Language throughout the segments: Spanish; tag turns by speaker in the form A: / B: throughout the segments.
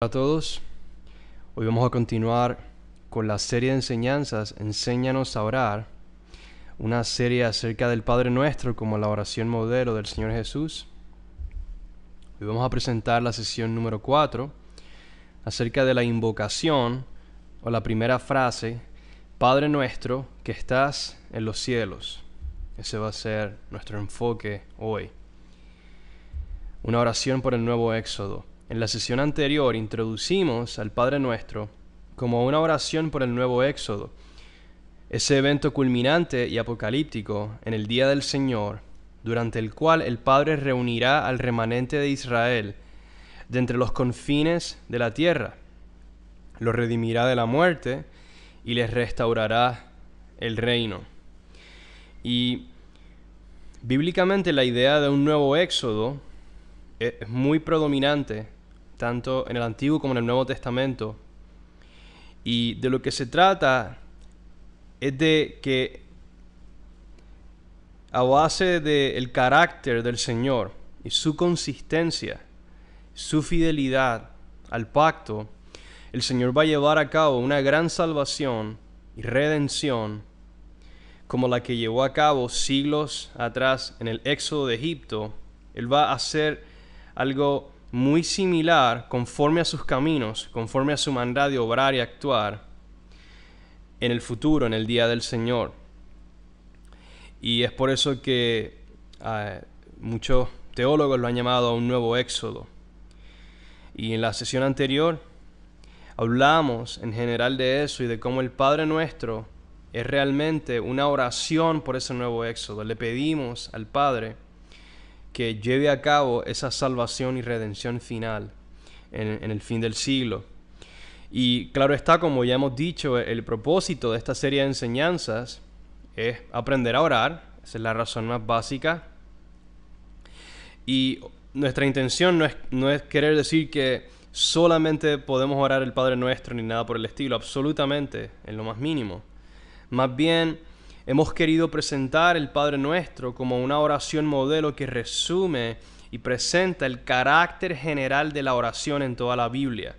A: Hola a todos, hoy vamos a continuar con la serie de enseñanzas Enséñanos a orar, una serie acerca del Padre Nuestro como la oración modelo del Señor Jesús. Hoy vamos a presentar la sesión número 4 acerca de la invocación o la primera frase, Padre Nuestro que estás en los cielos. Ese va a ser nuestro enfoque hoy. Una oración por el nuevo éxodo. En la sesión anterior introducimos al Padre Nuestro como una oración por el nuevo éxodo, ese evento culminante y apocalíptico en el día del Señor, durante el cual el Padre reunirá al remanente de Israel de entre los confines de la tierra, los redimirá de la muerte y les restaurará el reino. Y bíblicamente la idea de un nuevo éxodo es muy predominante tanto en el Antiguo como en el Nuevo Testamento. Y de lo que se trata es de que a base del carácter del Señor y su consistencia, su fidelidad al pacto, el Señor va a llevar a cabo una gran salvación y redención como la que llevó a cabo siglos atrás en el éxodo de Egipto. Él va a hacer algo muy similar conforme a sus caminos, conforme a su manera de obrar y actuar en el futuro, en el día del Señor. Y es por eso que muchos teólogos lo han llamado un nuevo éxodo. Y en la sesión anterior hablamos en general de eso y de cómo el Padre Nuestro es realmente una oración por ese nuevo éxodo. Le pedimos al Padre que lleve a cabo esa salvación y redención final en el fin del siglo. Y claro está, como ya hemos dicho, el propósito de esta serie de enseñanzas es aprender a orar. Esa es la razón más básica. Y nuestra intención no es querer decir que solamente podemos orar el Padre Nuestro ni nada por el estilo, absolutamente, en lo más mínimo. Más bien, hemos querido presentar el Padre Nuestro como una oración modelo que resume y presenta el carácter general de la oración en toda la Biblia.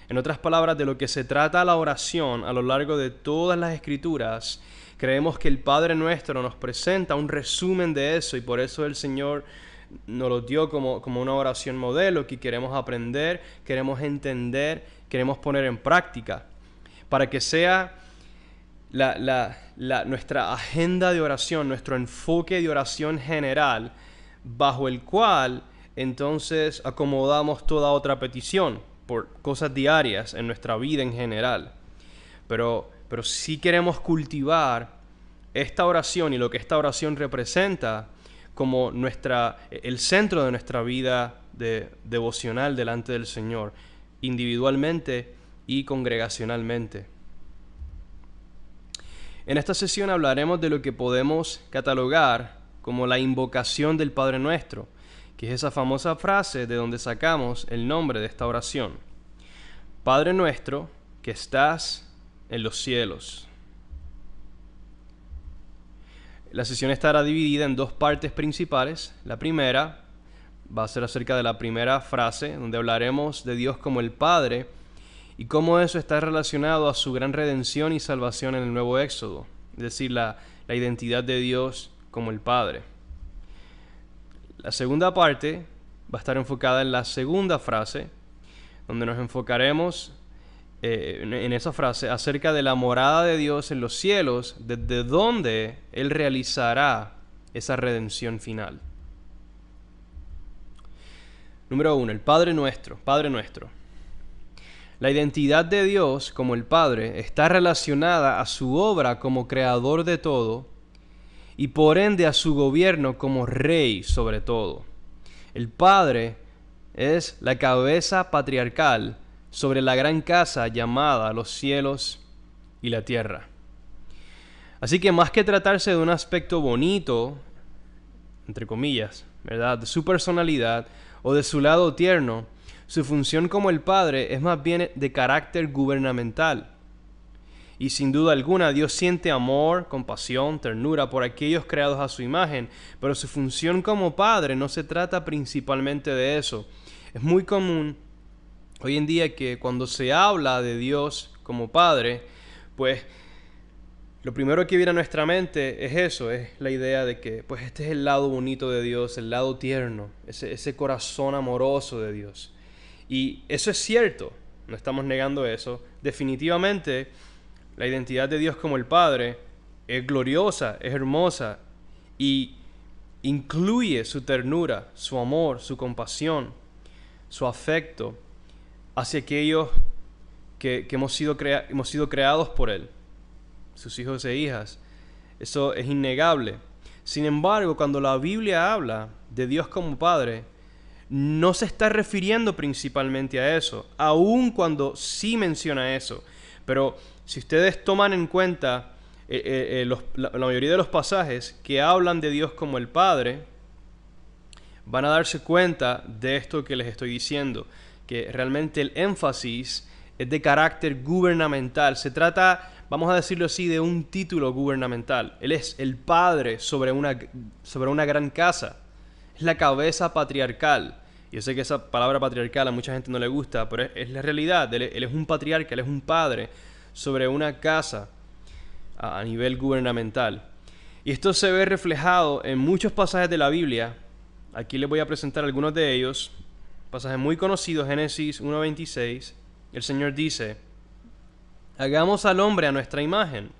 A: En otras palabras, de lo que se trata la oración a lo largo de todas las Escrituras, creemos que el Padre Nuestro nos presenta un resumen de eso y por eso el Señor nos lo dio como una oración modelo que queremos aprender, queremos entender, queremos poner en práctica, para que sea nuestra agenda de oración, nuestro enfoque de oración general, bajo el cual entonces acomodamos toda otra petición por cosas diarias en nuestra vida en general. Pero si queremos cultivar esta oración y lo que esta oración representa como el centro de nuestra vida devocional delante del Señor, individualmente y congregacionalmente. En esta sesión hablaremos de lo que podemos catalogar como la invocación del Padre Nuestro, que es esa famosa frase de donde sacamos el nombre de esta oración. Padre Nuestro que estás en los cielos. La sesión estará dividida en dos partes principales. La primera va a ser acerca de la primera frase, donde hablaremos de Dios como el Padre y cómo eso está relacionado a su gran redención y salvación en el nuevo éxodo, es decir, la identidad de Dios como el Padre. La segunda parte va a estar enfocada en la segunda frase, donde nos enfocaremos en esa frase acerca de la morada de Dios en los cielos, desde donde Él realizará esa redención final. Número 1, el Padre Nuestro. Padre Nuestro. La identidad de Dios como el Padre está relacionada a su obra como creador de todo y por ende a su gobierno como rey sobre todo. El Padre es la cabeza patriarcal sobre la gran casa llamada los cielos y la tierra. Así que más que tratarse de un aspecto bonito, entre comillas, ¿verdad?, de su personalidad o de su lado tierno, su función como el Padre es más bien de carácter gubernamental. Y sin duda alguna Dios siente amor, compasión, ternura por aquellos creados a su imagen, pero su función como Padre no se trata principalmente de eso. Es muy común Hoy en día que cuando se habla de Dios como Padre, pues lo primero que viene a nuestra mente es eso, es la idea de que pues este es el lado bonito de Dios, el lado tierno, ese corazón amoroso de Dios. Y eso es cierto, no estamos negando eso. Definitivamente la identidad de Dios como el Padre es gloriosa, es hermosa y incluye su ternura, su amor, su compasión, su afecto hacia aquellos que hemos sido creados por Él, sus hijos e hijas. Eso es innegable. Sin embargo, cuando la Biblia habla de Dios como Padre, no se está refiriendo principalmente a eso, aun cuando sí menciona eso. Pero si ustedes toman en cuenta la mayoría de los pasajes que hablan de Dios como el Padre, van a darse cuenta de esto que les estoy diciendo, que realmente el énfasis es de carácter gubernamental. Se trata, vamos a decirlo así, de un título gubernamental. Él es el padre sobre una gran casa. Es la cabeza patriarcal. Yo sé que esa palabra patriarcal a mucha gente no le gusta, pero es la realidad. Él es un patriarca, él es un padre sobre una casa a nivel gubernamental. Y esto se ve reflejado en muchos pasajes de la Biblia. Aquí les voy a presentar algunos de ellos. Pasaje muy conocido, Génesis 1:26. El Señor dice: hagamos al hombre a nuestra imagen,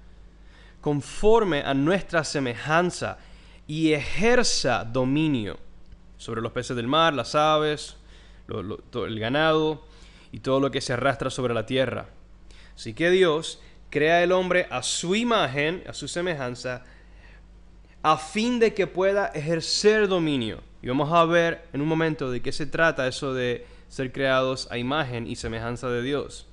A: conforme a nuestra semejanza, y ejerza dominio sobre los peces del mar, las aves, el ganado y todo lo que se arrastra sobre la tierra. Así que Dios crea al hombre a su imagen, a su semejanza, a fin de que pueda ejercer dominio. Y vamos a ver en un momento de qué se trata eso de ser creados a imagen y semejanza de Dios.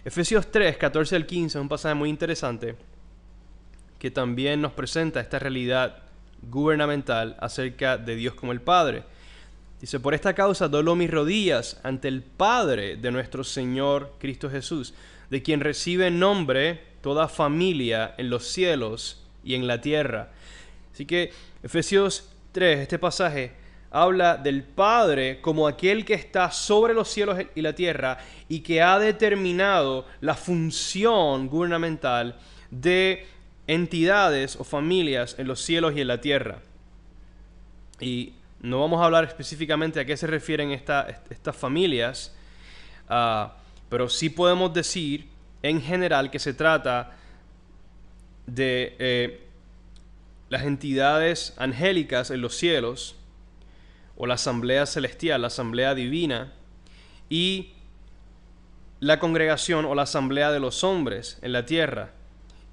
A: Efesios 3, 14 al 15 es un pasaje muy interesante que también nos presenta esta realidad gubernamental acerca de Dios como el Padre. Dice: por esta causa doblo mis rodillas ante el Padre de nuestro Señor Cristo Jesús, de quien recibe nombre toda familia en los cielos y en la tierra. Así que Efesios 3, este pasaje, habla del Padre como aquel que está sobre los cielos y la tierra y que ha determinado la función gubernamental de entidades o familias en los cielos y en la tierra. Y no vamos a hablar específicamente a qué se refieren estas familias, pero sí podemos decir en general que se trata de las entidades angélicas en los cielos, o la asamblea celestial, la asamblea divina, y la congregación o la asamblea de los hombres en la tierra,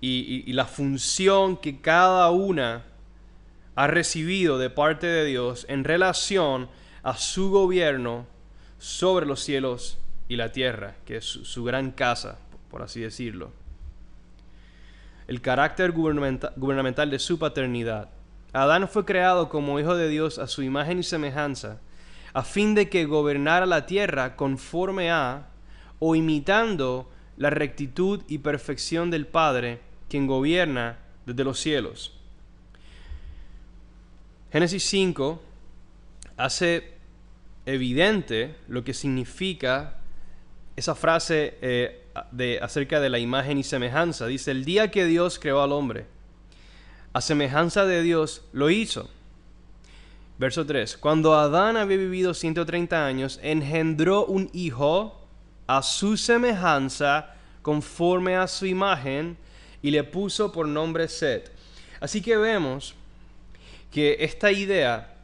A: y la función que cada una ha recibido de parte de Dios en relación a su gobierno sobre los cielos y la tierra, que es su gran casa, por así decirlo. El carácter gubernamental de su paternidad. Adán fue creado como hijo de Dios a su imagen y semejanza, a fin de que gobernara la tierra conforme a o imitando la rectitud y perfección del Padre, quien gobierna desde los cielos. Génesis 5 hace evidente lo que significa esa frase acerca de la imagen y semejanza. Dice: el día que Dios creó al hombre, a semejanza de Dios lo hizo. Verso 3. Cuando Adán había vivido 130 años, engendró un hijo a su semejanza, conforme a su imagen, y le puso por nombre Set. Así que vemos que esta idea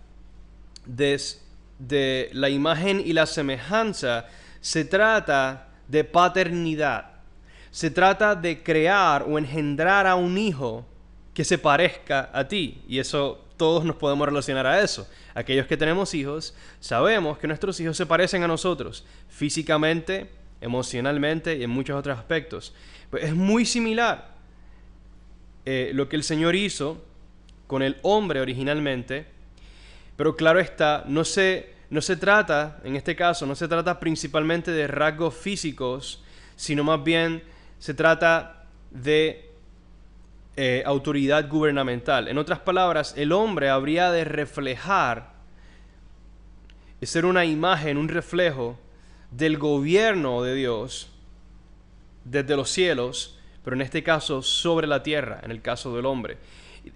A: de la imagen y la semejanza se trata de paternidad. Se trata de crear o engendrar a un hijo que se parezca a ti. Y eso, todos nos podemos relacionar a eso. Aquellos que tenemos hijos, sabemos que nuestros hijos se parecen a nosotros, físicamente, emocionalmente y en muchos otros aspectos. Pues es muy similar lo que el Señor hizo con el hombre originalmente, pero claro está, no se trata, en este caso, no se trata principalmente de rasgos físicos, sino más bien se trata de autoridad gubernamental. En otras palabras, el hombre habría de reflejar, de ser una imagen, un reflejo del gobierno de Dios desde los cielos, pero en este caso sobre la tierra, en el caso del hombre.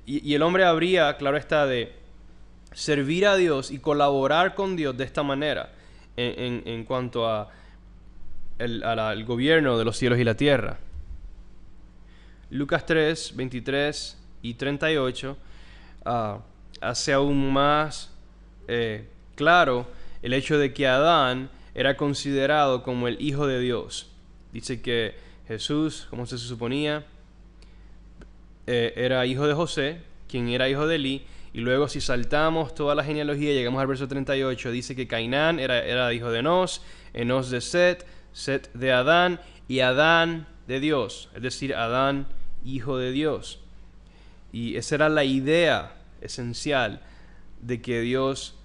A: Y el hombre habría, claro está, de servir a Dios y colaborar con Dios de esta manera en cuanto al gobierno de los cielos y la tierra. Lucas 3, 23 y 38 hace aún más claro el hecho de que Adán era considerado como el hijo de Dios. Dice que Jesús, como se suponía, era hijo de José, quien era hijo de Elí, y luego si saltamos toda la genealogía y llegamos al verso 38, dice que Cainán era hijo de Enos, Enos de Set, Set de Adán, y Adán de Dios, es decir, Adán, hijo de Dios. Y esa era la idea esencial de que Dios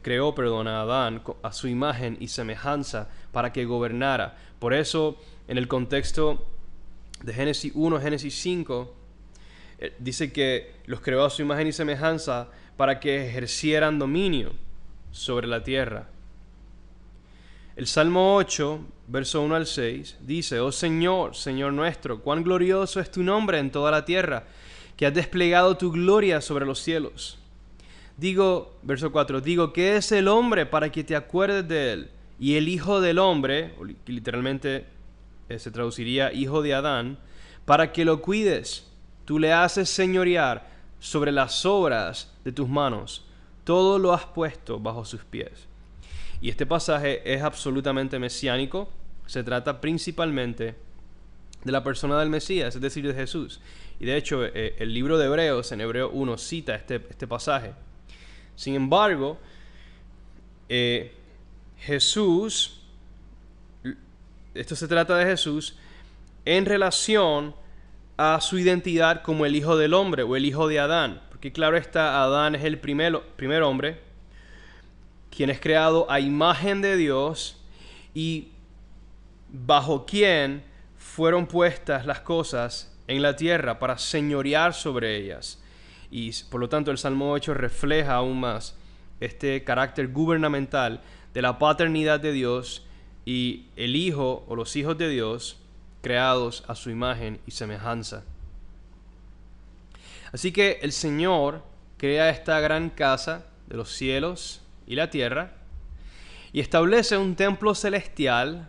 A: creó a Adán a su imagen y semejanza para que gobernara. Por eso, en el contexto de Génesis 1, Génesis 5, dice que los creó a su imagen y semejanza para que ejercieran dominio sobre la tierra. El Salmo 8, verso 1 al 6, dice: Oh Señor, Señor nuestro, cuán glorioso es tu nombre en toda la tierra, que has desplegado tu gloria sobre los cielos. Verso 4, digo, ¿qué es el hombre para que te acuerdes de él? Y el hijo del hombre, literalmente se traduciría hijo de Adán, para que lo cuides. Tú le haces señorear sobre las obras de tus manos. Todo lo has puesto bajo sus pies. Y este pasaje es absolutamente mesiánico. Se trata principalmente de la persona del Mesías, es decir, de Jesús. Y de hecho, el libro de Hebreos, en Hebreo 1, cita este pasaje. Sin embargo, Jesús, esto se trata de Jesús en relación a su identidad como el hijo del hombre o el hijo de Adán. Porque claro está, Adán es el primer hombre, quien es creado a imagen de Dios y bajo quien fueron puestas las cosas en la tierra para señorear sobre ellas. Y por lo tanto el Salmo 8 refleja aún más este carácter gubernamental de la paternidad de Dios y el Hijo o los hijos de Dios creados a su imagen y semejanza. Así que el Señor crea esta gran casa de los cielos y la tierra y establece un templo celestial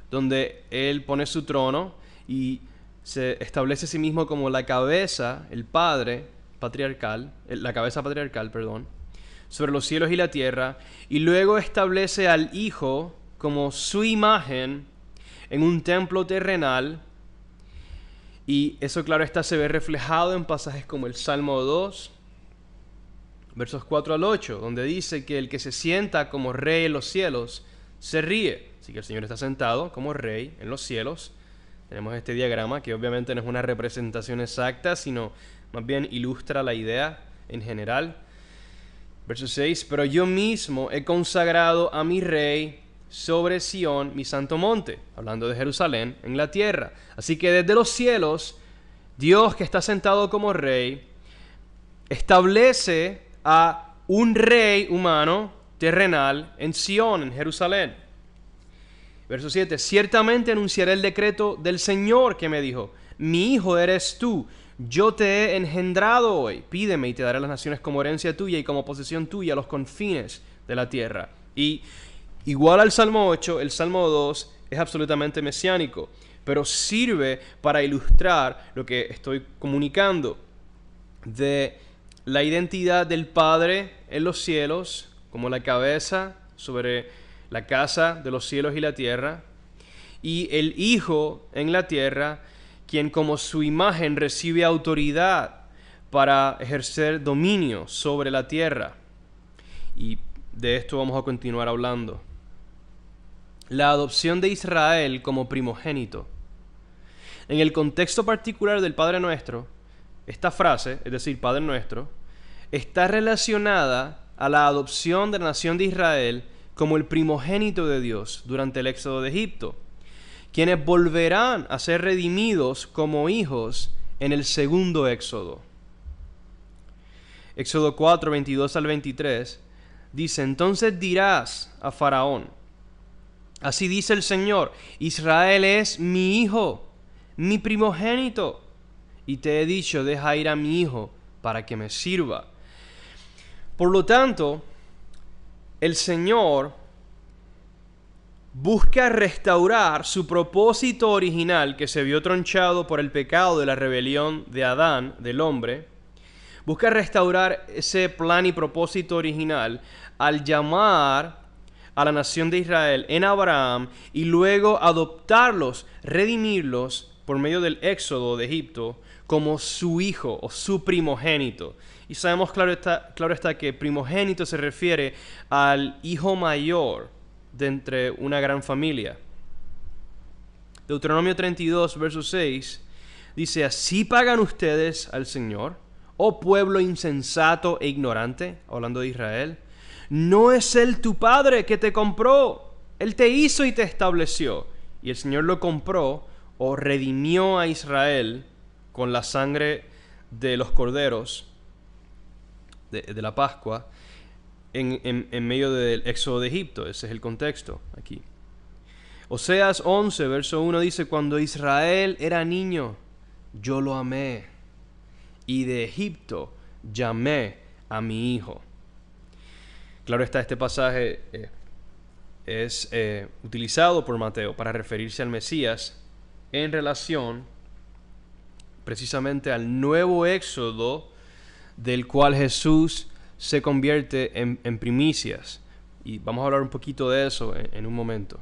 A: donde Él pone su trono y se establece a sí mismo como la cabeza, el Padre patriarcal, la cabeza patriarcal, sobre los cielos y la tierra, y luego establece al Hijo como su imagen en un templo terrenal, y eso claro está se ve reflejado en pasajes como el Salmo 2, versos 4 al 8, donde dice que el que se sienta como rey en los cielos se ríe. Así que el Señor está sentado como rey en los cielos. Tenemos este diagrama que obviamente no es una representación exacta, sino más bien ilustra la idea en general. Verso 6, pero yo mismo he consagrado a mi rey sobre Sión, mi santo monte, hablando de Jerusalén, en la tierra. Así que desde los cielos, Dios que está sentado como rey, establece a un rey humano, terrenal, en Sión, en Jerusalén. Verso 7, ciertamente anunciaré el decreto del Señor que me dijo, mi hijo eres tú, yo te he engendrado hoy, pídeme y te daré las naciones como herencia tuya y como posesión tuya los confines de la tierra. Y igual al Salmo 8, el Salmo 2 es absolutamente mesiánico, pero sirve para ilustrar lo que estoy comunicando de la identidad del Padre en los cielos como la cabeza sobre la casa de los cielos y la tierra, y el Hijo en la tierra, quien como su imagen recibe autoridad para ejercer dominio sobre la tierra. Y de esto vamos a continuar hablando. La adopción de Israel como primogénito. En el contexto particular del Padre Nuestro, esta frase, es decir, Padre Nuestro, está relacionada a la adopción de la nación de Israel como el primogénito de Dios durante el éxodo de Egipto, quienes volverán a ser redimidos como hijos en el segundo éxodo. Éxodo 4, 22 al 23, dice, entonces dirás a Faraón, Así dice el Señor: Israel es mi hijo, mi primogénito. Y te he dicho: deja ir a mi hijo para que me sirva. Por lo tanto, el Señor busca restaurar su propósito original, que se vio tronchado por el pecado de la rebelión de Adán, del hombre. Busca restaurar ese plan y propósito original al llamar a la nación de Israel en Abraham y luego adoptarlos, redimirlos por medio del éxodo de Egipto como su hijo o su primogénito. Y sabemos claro está que primogénito se refiere al hijo mayor de entre una gran familia. Deuteronomio 32, verso 6, dice: ¿así pagan ustedes al Señor, oh pueblo insensato e ignorante? Hablando de Israel. ¿No es Él tu Padre que te compró? Él te hizo y te estableció. Y el Señor lo compró o redimió a Israel con la sangre de los corderos de la Pascua en medio del éxodo de Egipto. Ese es el contexto aquí. Oseas 11, verso 1 dice: cuando Israel era niño, yo lo amé, y de Egipto llamé a mi hijo. Claro está, este pasaje es utilizado por Mateo para referirse al Mesías en relación precisamente al nuevo éxodo del cual Jesús se convierte en primicias. Y vamos a hablar un poquito de eso en un momento.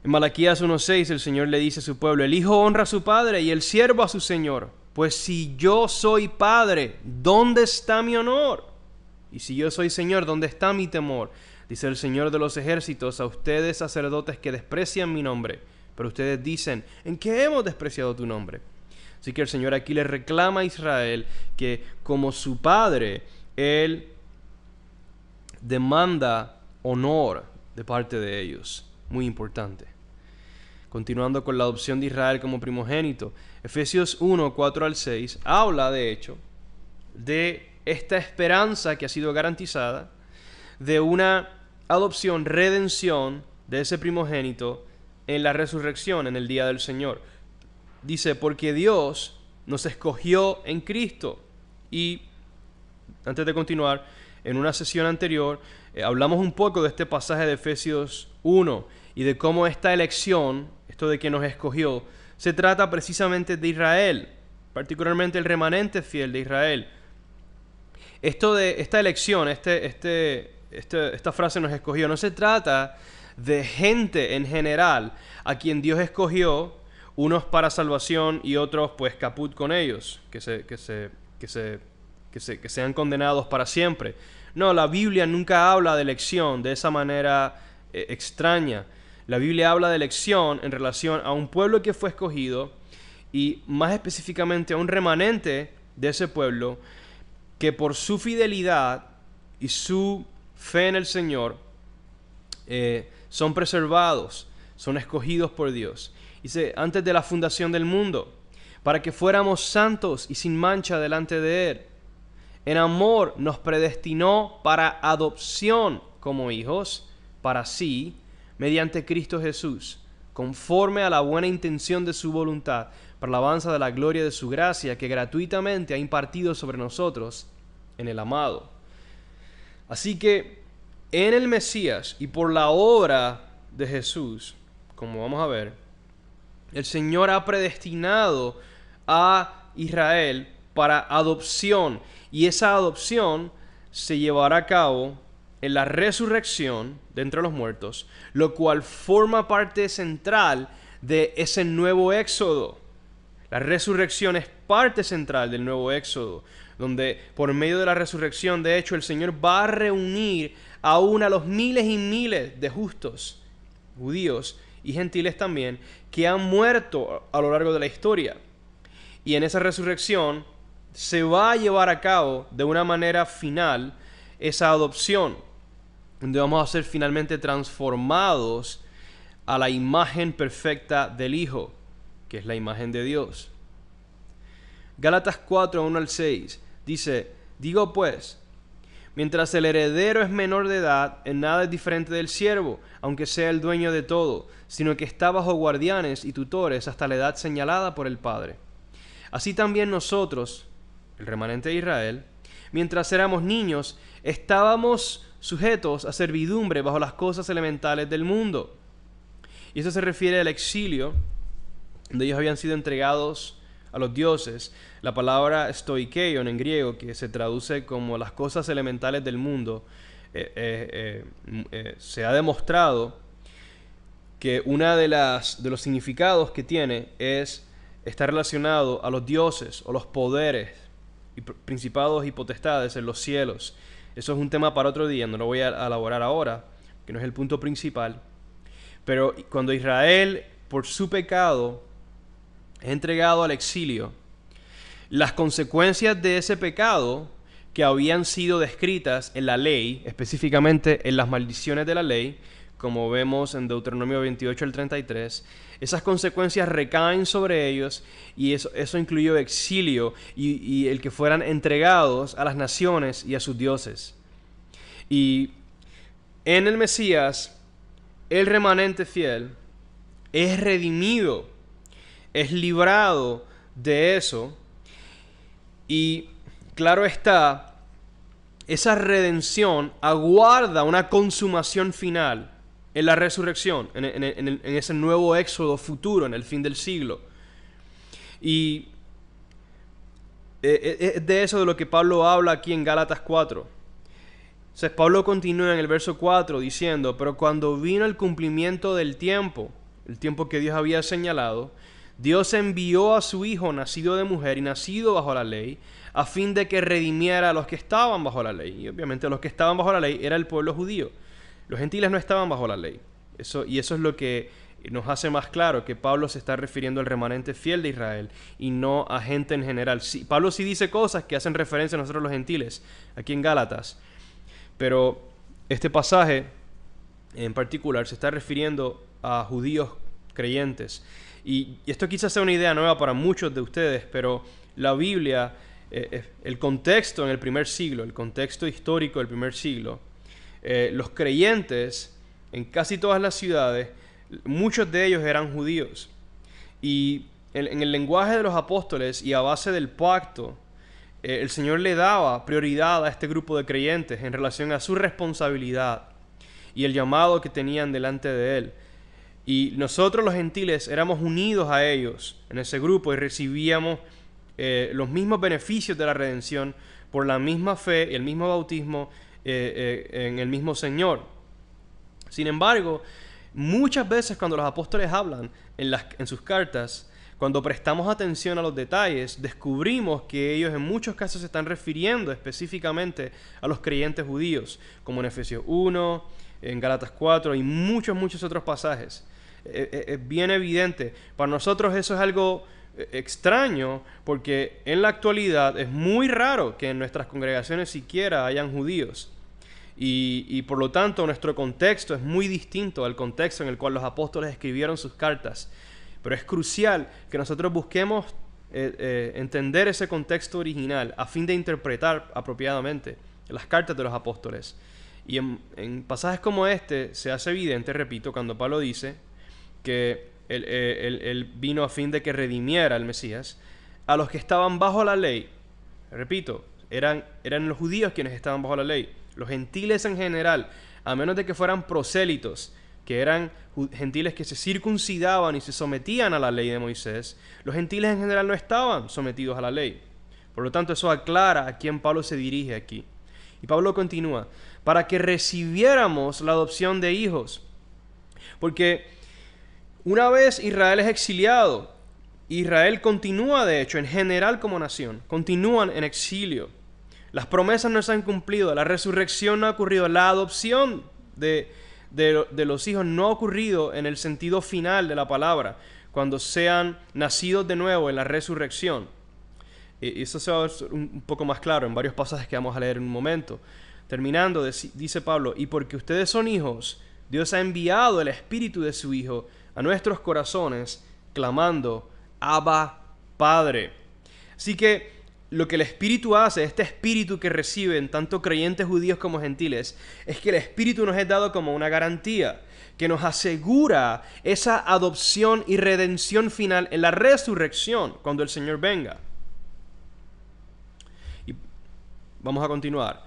A: En Malaquías 1:6 el Señor le dice a su pueblo: el hijo honra a su padre y el siervo a su señor. Pues si yo soy padre, ¿dónde está mi honor? Y si yo soy Señor, ¿dónde está mi temor? Dice el Señor de los ejércitos a ustedes, sacerdotes, que desprecian mi nombre. Pero ustedes dicen: ¿en qué hemos despreciado tu nombre? Así que el Señor aquí le reclama a Israel que, como su padre, Él demanda honor de parte de ellos. Muy importante. Continuando con la adopción de Israel como primogénito, Efesios 1, 4 al 6 habla, de hecho, de esta esperanza que ha sido garantizada, de una adopción, redención de ese primogénito en la resurrección, en el día del Señor. Dice: porque Dios nos escogió en Cristo. Y antes de continuar, en una sesión anterior hablamos un poco de este pasaje de Efesios 1 y de cómo esta elección, esto de que nos escogió, se trata precisamente de Israel, particularmente el remanente fiel de Israel. Esto de esta elección, esta frase nos escogió, no se trata de gente en general a quien Dios escogió, unos para salvación y otros pues caput con ellos, que sean condenados para siempre. No, la Biblia nunca habla de elección de esa manera extraña. La Biblia habla de elección en relación a un pueblo que fue escogido y más específicamente a un remanente de ese pueblo que por su fidelidad y su fe en el Señor son preservados, son escogidos por Dios. Dice: antes de la fundación del mundo, para que fuéramos santos y sin mancha delante de Él. En amor nos predestinó para adopción como hijos para sí, mediante Cristo Jesús, conforme a la buena intención de su voluntad, para la alabanza de la gloria de su gracia, que gratuitamente ha impartido sobre nosotros en el amado. Así que en el Mesías y por la obra de Jesús, como vamos a ver, el Señor ha predestinado a Israel para adopción, y esa adopción se llevará a cabo en la resurrección de entre los muertos, lo cual forma parte central de ese nuevo éxodo. La resurrección es parte central del nuevo éxodo, donde por medio de la resurrección, de hecho, el Señor va a reunir aún a los miles y miles de justos, judíos y gentiles también, que han muerto a lo largo de la historia. Y en esa resurrección se va a llevar a cabo de una manera final esa adopción, donde vamos a ser finalmente transformados a la imagen perfecta del Hijo, que es la imagen de Dios. Gálatas 4, 1 al 6 dice: digo pues, Mientras el heredero es menor de edad, en nada es diferente del siervo, aunque sea el dueño de todo, sino que está bajo guardianes y tutores hasta la edad señalada por el Padre. Así también nosotros, el remanente de Israel, mientras éramos niños, estábamos sujetos a servidumbre bajo las cosas elementales del mundo. Y eso se refiere al exilio, donde ellos habían sido entregados a los dioses. La palabra stoikeion en griego, que se traduce como las cosas elementales del mundo, se ha demostrado que una de los significados que tiene está relacionado a los dioses o los poderes y principados y potestades en los cielos. Eso es un tema para otro día, no lo voy a elaborar ahora, que no es el punto principal. Pero cuando Israel, por su pecado, es entregado al exilio, las consecuencias de ese pecado que habían sido descritas en la ley, específicamente en las maldiciones de la ley, como vemos en Deuteronomio 28 al 33, esas consecuencias recaen sobre ellos y eso incluyó exilio y el que fueran entregados a las naciones y a sus dioses. Y en el Mesías, el remanente fiel es redimido, es librado de eso. Y claro está, esa redención aguarda una consumación final en la resurrección, en ese nuevo éxodo futuro, en el fin del siglo. Y es de eso de lo que Pablo habla aquí en Gálatas 4. Entonces Pablo continúa en el verso 4 diciendo: pero cuando vino el cumplimiento del tiempo, el tiempo que Dios había señalado, Dios envió a su Hijo nacido de mujer y nacido bajo la ley, a fin de que redimiera a los que estaban bajo la ley. Y obviamente los que estaban bajo la ley era el pueblo judío. Los gentiles no estaban bajo la ley. Eso es lo que nos hace más claro que Pablo se está refiriendo al remanente fiel de Israel y no a gente en general. Sí, Pablo sí dice cosas que hacen referencia a nosotros los gentiles, aquí en Gálatas. Pero este pasaje en particular se está refiriendo a judíos creyentes. Y esto quizás sea una idea nueva para muchos de ustedes, pero la Biblia, el contexto en el primer siglo, el contexto histórico del primer siglo, los creyentes en casi todas las ciudades, muchos de ellos eran judíos. Y en el lenguaje de los apóstoles y a base del pacto, el Señor le daba prioridad a este grupo de creyentes en relación a su responsabilidad y el llamado que tenían delante de Él. Y nosotros los gentiles éramos unidos a ellos en ese grupo y recibíamos los mismos beneficios de la redención por la misma fe y el mismo bautismo en el mismo Señor. Sin embargo, muchas veces cuando los apóstoles hablan en sus cartas, cuando prestamos atención a los detalles, descubrimos que ellos en muchos casos se están refiriendo específicamente a los creyentes judíos, como en Efesios 1, en Gálatas 4 y muchos otros pasajes. Es bien evidente. Para nosotros eso es algo extraño porque en la actualidad es muy raro que en nuestras congregaciones siquiera hayan judíos. Y por lo tanto nuestro contexto es muy distinto al contexto en el cual los apóstoles escribieron sus cartas. Pero es crucial que nosotros busquemos entender ese contexto original a fin de interpretar apropiadamente las cartas de los apóstoles. Y en pasajes como este se hace evidente, repito, cuando Pablo dice que él vino a fin de que redimiera al Mesías a los que estaban bajo la ley. Repito, eran los judíos quienes estaban bajo la ley. Los gentiles en general, a menos de que fueran prosélitos, que eran gentiles que se circuncidaban y se sometían a la ley de Moisés, los gentiles en general no estaban sometidos a la ley. Por lo tanto, eso aclara a quién Pablo se dirige aquí. Y Pablo continúa: para que recibiéramos la adopción de hijos. Porque una vez Israel es exiliado, Israel continúa de hecho en general como nación, continúan en exilio. Las promesas no se han cumplido, la resurrección no ha ocurrido, la adopción de los hijos no ha ocurrido en el sentido final de la palabra, cuando sean nacidos de nuevo en la resurrección. Y eso se va a ver un poco más claro en varios pasajes que vamos a leer en un momento. Terminando, dice Pablo: y porque ustedes son hijos, Dios ha enviado el Espíritu de su Hijo a nuestros corazones, clamando: Abba, Padre. Así que lo que el Espíritu hace, este Espíritu que reciben tanto creyentes judíos como gentiles, es que el Espíritu nos es dado como una garantía que nos asegura esa adopción y redención final en la resurrección cuando el Señor venga. Y vamos a continuar.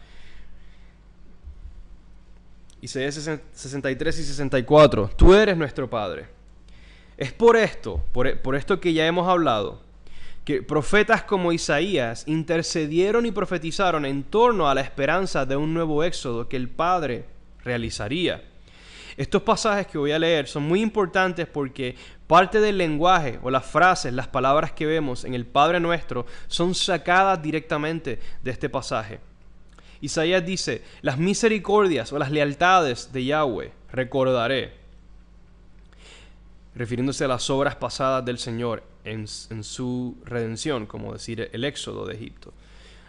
A: Isaías 63 y 64. Tú eres nuestro Padre. Es por esto que ya hemos hablado, que profetas como Isaías intercedieron y profetizaron en torno a la esperanza de un nuevo éxodo que el Padre realizaría. Estos pasajes que voy a leer son muy importantes porque parte del lenguaje o las frases, las palabras que vemos en el Padre Nuestro son sacadas directamente de este pasaje. Isaías dice: las misericordias o las lealtades de Yahweh recordaré, refiriéndose a las obras pasadas del Señor en su redención, como decir el éxodo de Egipto.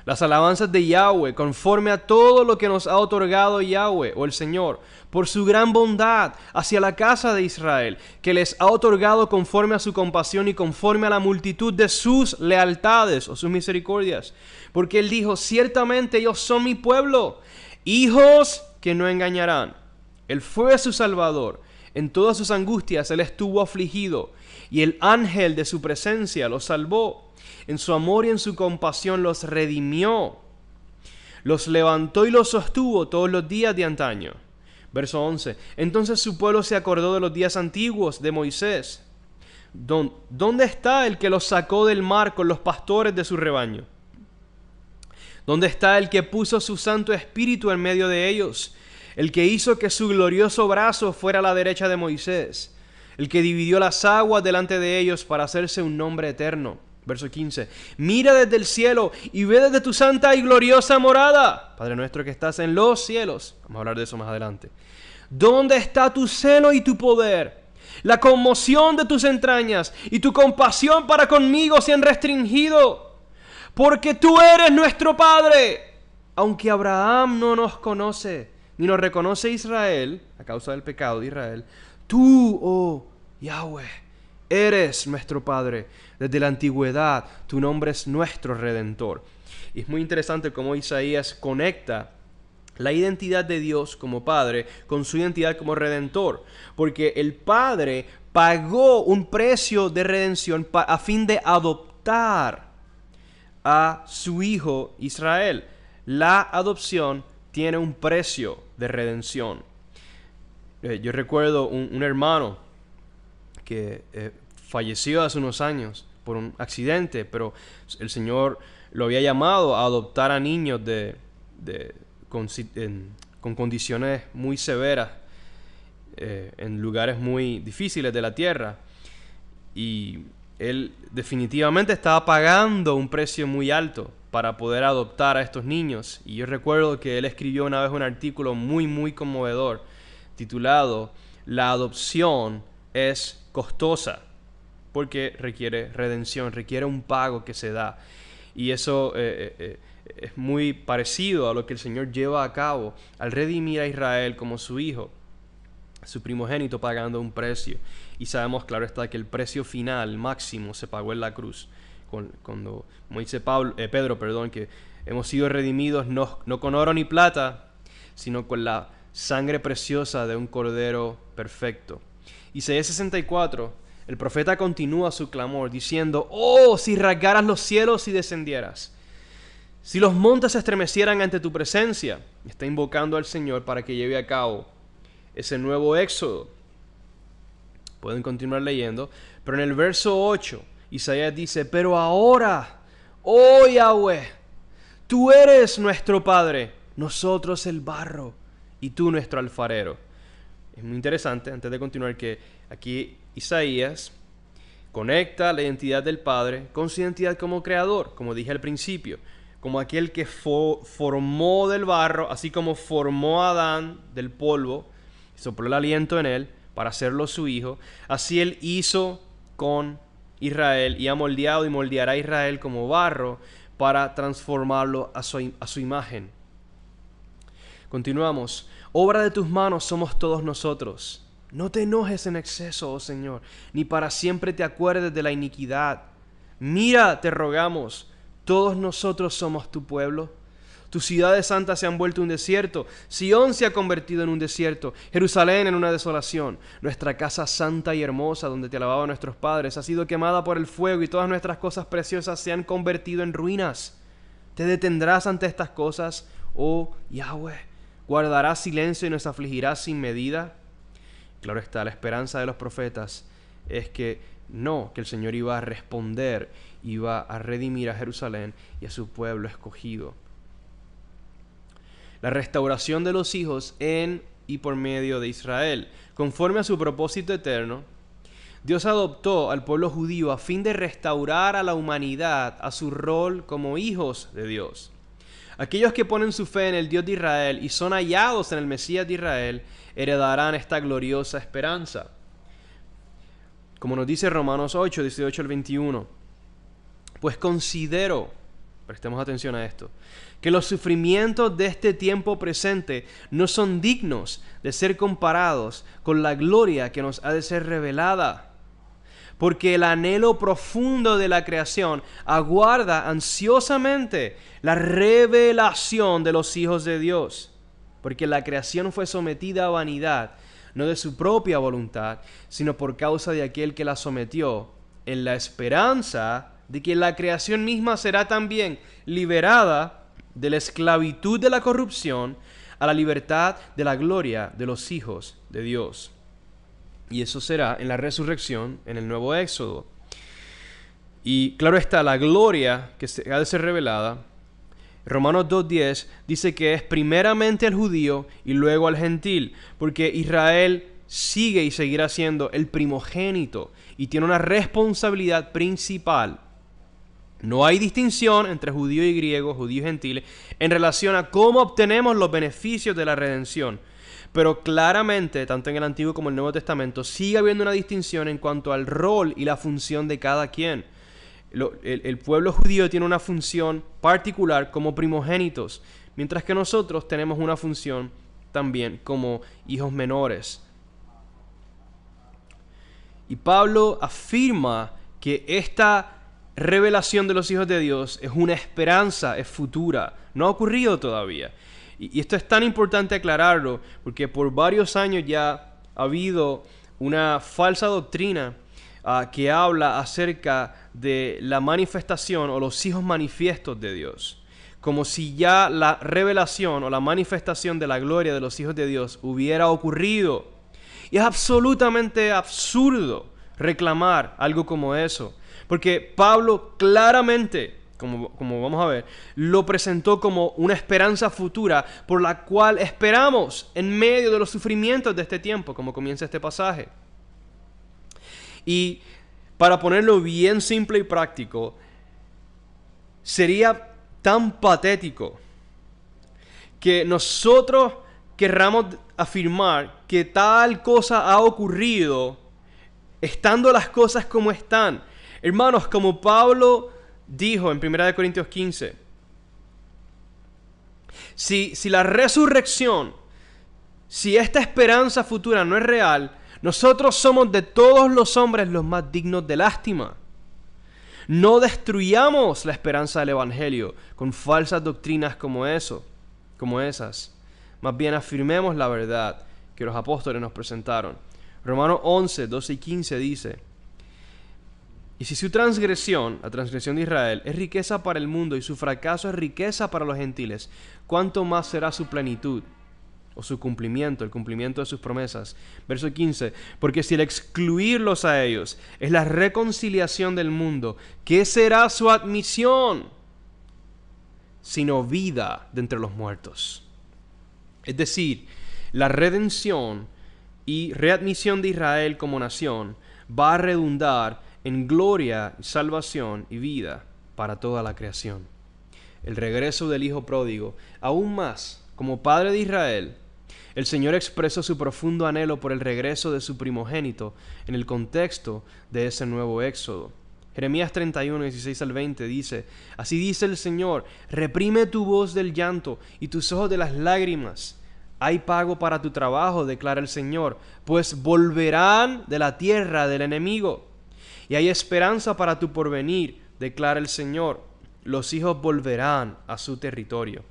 A: Las alabanzas de Yahweh conforme a todo lo que nos ha otorgado Yahweh o el Señor por su gran bondad hacia la casa de Israel, que les ha otorgado conforme a su compasión y conforme a la multitud de sus lealtades o sus misericordias. Porque Él dijo: ciertamente ellos son mi pueblo, hijos que no engañarán. Él fue su Salvador. En todas sus angustias Él estuvo afligido, y el ángel de su presencia los salvó. En su amor y en su compasión los redimió. Los levantó y los sostuvo todos los días de antaño. Verso 11. Entonces su pueblo se acordó de los días antiguos de Moisés. ¿Dónde está el que los sacó del mar con los pastores de su rebaño? ¿Dónde está el que puso su Santo Espíritu en medio de ellos? El que hizo que su glorioso brazo fuera a la derecha de Moisés. El que dividió las aguas delante de ellos para hacerse un nombre eterno. Verso 15. Mira desde el cielo y ve desde tu santa y gloriosa morada, Padre nuestro que estás en los cielos. Vamos a hablar de eso más adelante. ¿Dónde está tu celo y tu poder? La conmoción de tus entrañas y tu compasión para conmigo se han restringido. Porque tú eres nuestro Padre. Aunque Abraham no nos conoce, ni nos reconoce Israel, a causa del pecado de Israel, tú, oh Yahweh, eres nuestro Padre. Desde la antigüedad, tu nombre es nuestro Redentor. Y es muy interesante cómo Isaías conecta la identidad de Dios como Padre con su identidad como Redentor. Porque el Padre pagó un precio de redención a fin de adoptar a su Hijo Israel. La adopción tiene un precio de redención. Yo recuerdo un hermano que falleció hace unos años por un accidente, pero el Señor lo había llamado a adoptar a niños con condiciones muy severas en lugares muy difíciles de la tierra, y Él definitivamente estaba pagando un precio muy alto para poder adoptar a estos niños. Y yo recuerdo que él escribió una vez un artículo muy muy conmovedor titulado "La adopción es costosa", porque requiere redención, requiere un pago que se da. Y eso es muy parecido a lo que el Señor lleva a cabo al redimir a Israel como su hijo, su primogénito, pagando un precio. Y sabemos, claro está, que el precio final, máximo, se pagó en la cruz. Cuando, como dice Pedro, que hemos sido redimidos no con oro ni plata, sino con la sangre preciosa de un cordero perfecto. Isaías 64. El profeta continúa su clamor diciendo: oh, si rasgaras los cielos y descendieras, si los montes se estremecieran ante tu presencia. Está invocando al Señor para que lleve a cabo ese nuevo éxodo. Pueden continuar leyendo, pero en el verso 8 Isaías dice: pero ahora, oh Yahweh, tú eres nuestro Padre, nosotros el barro y tú nuestro alfarero. Es muy interesante, antes de continuar, que aquí Isaías conecta la identidad del Padre con su identidad como creador, como dije al principio, como aquel que formó del barro, así como formó a Adán del polvo, sopló el aliento en él para hacerlo su hijo. Así Él hizo con Israel y ha moldeado y moldeará a Israel como barro para transformarlo a su imagen. Continuamos. Obra de tus manos somos todos nosotros. No te enojes en exceso, oh Señor, ni para siempre te acuerdes de la iniquidad. Mira, te rogamos, Todos nosotros somos tu pueblo. Tus ciudades santas se han vuelto un desierto. Sión se ha convertido en un desierto. Jerusalén en una desolación. Nuestra casa santa y hermosa, donde te alababan nuestros padres, ha sido quemada por el fuego y todas nuestras cosas preciosas se han convertido en ruinas. ¿Te detendrás ante estas cosas, oh Yahweh? ¿Guardarás silencio y nos afligirás sin medida? Claro está, la esperanza de los profetas es que el Señor iba a responder, iba a redimir a Jerusalén y a su pueblo escogido. La restauración de los hijos en y por medio de Israel. Conforme a su propósito eterno, Dios adoptó al pueblo judío a fin de restaurar a la humanidad a su rol como hijos de Dios. Aquellos que ponen su fe en el Dios de Israel y son hallados en el Mesías de Israel, heredarán esta gloriosa esperanza. Como nos dice Romanos 8, 18 al 21. Pues considero, prestemos atención a esto, que los sufrimientos de este tiempo presente no son dignos de ser comparados con la gloria que nos ha de ser revelada. Porque el anhelo profundo de la creación aguarda ansiosamente la revelación de los hijos de Dios. Porque la creación fue sometida a vanidad, no de su propia voluntad, sino por causa de aquel que la sometió, en la esperanza de que la creación misma será también liberada de la esclavitud de la corrupción a la libertad de la gloria de los hijos de Dios. Y eso será en la resurrección, en el nuevo Éxodo. Y claro está, la gloria que ha de ser revelada, Romanos 2:10 dice que es primeramente al judío y luego al gentil, porque Israel sigue y seguirá siendo el primogénito y tiene una responsabilidad principal. No hay distinción entre judío y griego, judío y gentil, en relación a cómo obtenemos los beneficios de la redención. Pero claramente, tanto en el Antiguo como en el Nuevo Testamento, sigue habiendo una distinción en cuanto al rol y la función de cada quien. El pueblo judío tiene una función particular como primogénitos, mientras que nosotros tenemos una función también como hijos menores. Y Pablo afirma que esta revelación de los hijos de Dios es una esperanza, es futura, no ha ocurrido todavía. Y esto es tan importante aclararlo, porque por varios años ya ha habido una falsa doctrina que habla acerca de la manifestación o los hijos manifiestos de Dios, como si ya la revelación o la manifestación de la gloria de los hijos de Dios hubiera ocurrido. Y es absolutamente absurdo reclamar algo como eso, porque Pablo claramente, como vamos a ver, lo presentó como una esperanza futura por la cual esperamos en medio de los sufrimientos de este tiempo, como comienza este pasaje. Y para ponerlo bien simple y práctico, sería tan patético que nosotros querramos afirmar que tal cosa ha ocurrido estando las cosas como están. Hermanos, como Pablo dijo en 1 Corintios 15, si la resurrección, si esta esperanza futura no es real, nosotros somos de todos los hombres los más dignos de lástima. No destruyamos la esperanza del Evangelio con falsas doctrinas como esas. Más bien afirmemos la verdad que los apóstoles nos presentaron. Romanos 11, 12 y 15 dice: y si su transgresión, la transgresión de Israel, es riqueza para el mundo y su fracaso es riqueza para los gentiles, ¿cuánto más será su plenitud o su cumplimiento, el cumplimiento de sus promesas? Verso 15, porque si el excluirlos a ellos es la reconciliación del mundo, ¿qué será su admisión? Sino vida de entre los muertos. Es decir, la redención y readmisión de Israel como nación va a redundar en gloria, salvación y vida para toda la creación. El regreso del Hijo pródigo, aún más, como Padre de Israel, el Señor expresó su profundo anhelo por el regreso de su primogénito en el contexto de ese nuevo éxodo. Jeremías 31, 16 al 20 dice: así dice el Señor, reprime tu voz del llanto y tus ojos de las lágrimas. Hay pago para tu trabajo, declara el Señor, pues volverán de la tierra del enemigo. Y hay esperanza para tu porvenir, declara el Señor. los hijos volverán a su territorio.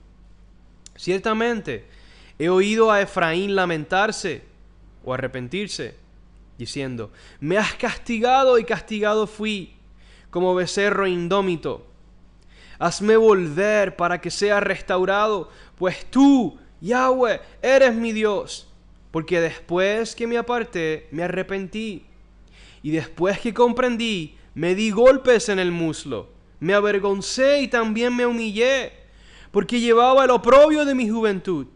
A: Ciertamente, he oído a Efraín lamentarse o arrepentirse, diciendo: me has castigado y castigado fui, como becerro indómito. Hazme volver para que sea restaurado, pues tú, Yahweh, eres mi Dios. Porque después que me aparté, me arrepentí. Y después que comprendí, me di golpes en el muslo. Me avergoncé y también me humillé, porque llevaba el oprobio de mi juventud.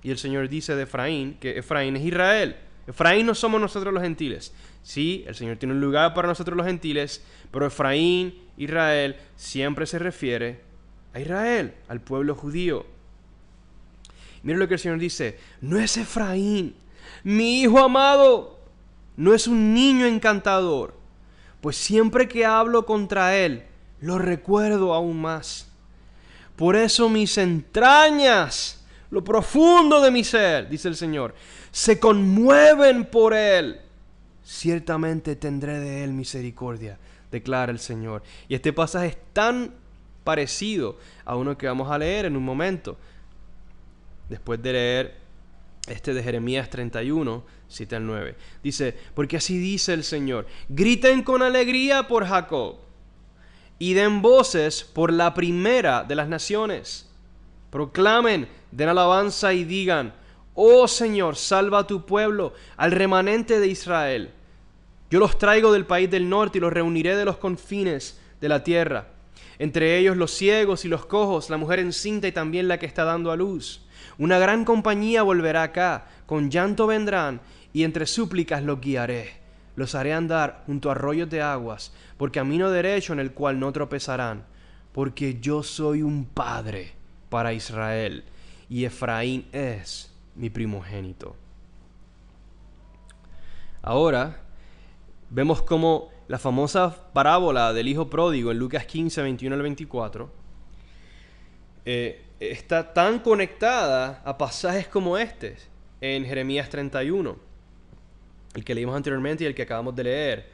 A: Y el Señor dice de Efraín, que Efraín es Israel. Efraín no somos nosotros los gentiles. Sí, el Señor tiene un lugar para nosotros los gentiles, pero Efraín, Israel, siempre se refiere a Israel, al pueblo judío. Mira lo que el Señor dice: no es Efraín, mi hijo amado, no es un niño encantador, pues siempre que hablo contra él, lo recuerdo aún más. Por eso mis entrañas, lo profundo de mi ser, dice el Señor, se conmueven por él. Ciertamente tendré de él misericordia, declara el Señor. Y este pasaje es tan parecido a uno que vamos a leer en un momento. Después de leer este de Jeremías 31, 7 al 9. Dice: porque así dice el Señor: griten con alegría por Jacob, y den voces por la primera de las naciones. Proclamen, den alabanza y digan: oh Señor, salva a tu pueblo, al remanente de Israel. Yo los traigo del país del norte y los reuniré de los confines de la tierra. Entre ellos los ciegos y los cojos, la mujer encinta y también la que está dando a luz. Una gran compañía volverá acá, con llanto vendrán, y entre súplicas los guiaré. Los haré andar junto a arroyos de aguas, por camino derecho en el cual no tropezarán. Porque yo soy un padre para Israel, y Efraín es mi primogénito. Ahora vemos cómo la famosa parábola del hijo pródigo en Lucas 15, 21 al 24 está tan conectada a pasajes como este en Jeremías 31, el que leímos anteriormente y el que acabamos de leer,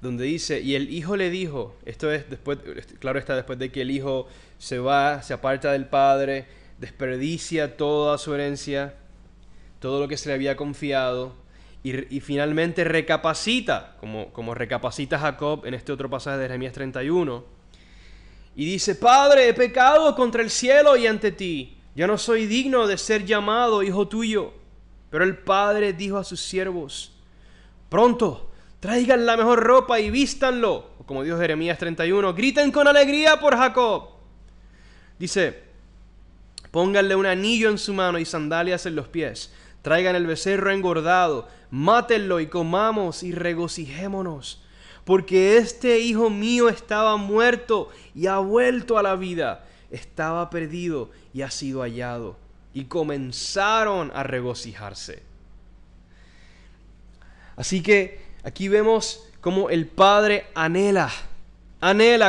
A: donde dice: y el hijo le dijo, esto es después, claro está, después de que el hijo se va, se aparta del padre, desperdicia toda su herencia, todo lo que se le había confiado, y finalmente recapacita, como recapacita Jacob en este otro pasaje de Jeremías 31, y dice: Padre, he pecado contra el cielo y ante ti, ya no soy digno de ser llamado hijo tuyo. Pero el padre dijo a sus siervos: pronto, traigan la mejor ropa y vístanlo. O como dijo Jeremías 31, griten con alegría por Jacob. Dice: pónganle un anillo en su mano y sandalias en los pies. Traigan el becerro engordado, mátenlo y comamos y regocijémonos. Porque este hijo mío estaba muerto y ha vuelto a la vida. Estaba perdido y ha sido hallado. Y comenzaron a regocijarse. Así que aquí vemos cómo el padre anhela,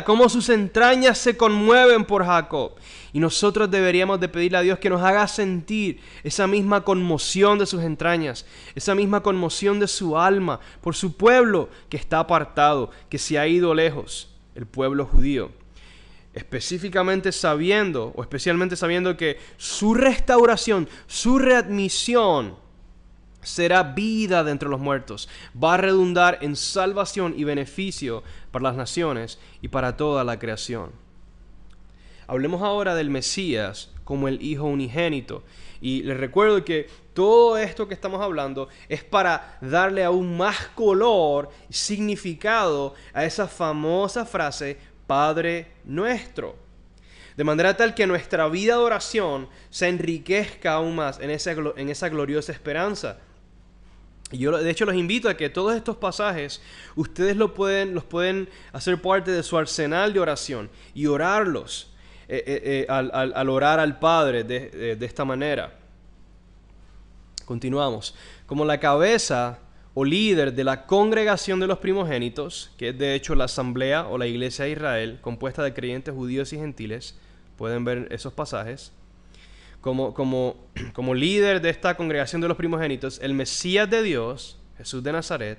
A: cómo sus entrañas se conmueven por Jacob. Y nosotros deberíamos de pedirle a Dios que nos haga sentir esa misma conmoción de sus entrañas, esa misma conmoción de su alma por su pueblo que está apartado, que se ha ido lejos, el pueblo judío. Especialmente sabiendo que su restauración, su readmisión será vida de entre los muertos. Va a redundar en salvación y beneficio para las naciones y para toda la creación. Hablemos ahora del Mesías como el Hijo unigénito. Y les recuerdo que todo esto que estamos hablando es para darle aún más color y significado a esa famosa frase: Padre nuestro. De manera tal que nuestra vida de oración se enriquezca aún más en esa gloriosa esperanza. Y yo de hecho los invito a que todos estos pasajes ustedes los pueden hacer parte de su arsenal de oración y orarlos al orar al Padre de esta manera. Continuamos. Como la cabeza o líder de la congregación de los primogénitos, que es de hecho la asamblea o la iglesia de Israel, compuesta de creyentes judíos y gentiles, pueden ver esos pasajes. Como líder de esta congregación de los primogénitos, el Mesías de Dios, Jesús de Nazaret,